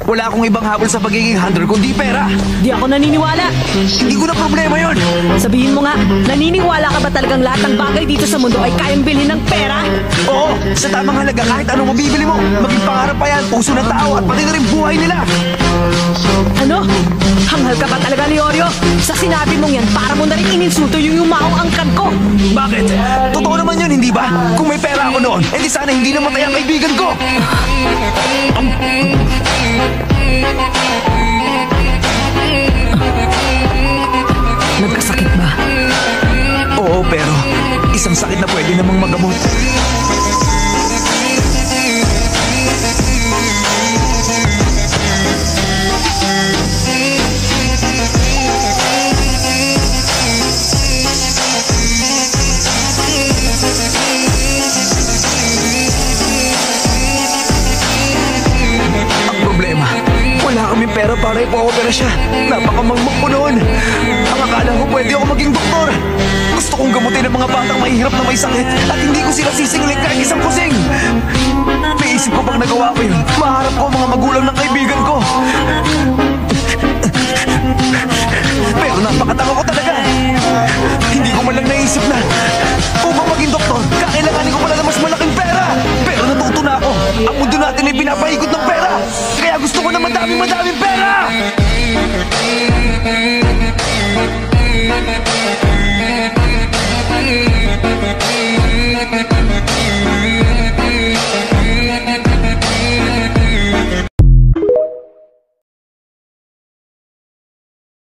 Wala akong ibang habol sa pagiging hunter kundi pera. Di ako naniniwala. Hindi ko na problema yon. Sabihin mo nga, naniniwala ka ba talagang lahat ng bagay dito sa mundo ay kayang bilhin ng pera? Oo, sa tamang halaga kahit anong mabibili mo. Maging pangarap pa yan, puso ng tao at pati na rin buhay nila. Ano? Hanghal ka ba talaga, Leorio? Sa sinabi mong yan, para mo na rin ininsulto yung yumaong angkan ko. Bakit? Totoo naman yun, hindi ba? Kung may pera ako noon, edi sana hindi namatay ang kaibigan ko. Nagkasakit ba? Oo, pero isang sakit na pwede namang magamot. Pero para ipo-opera siya, napakamangmang ko noon. Ang akala ko pwede ako maging doktor. Gusto kong gamutin ang mga batang mahihirap na may sakit at hindi ko sila sisingilin kahit isang kusing. Naisip ko pag nagawa ko yun, maharap ko ang mga magulang ng kaibigan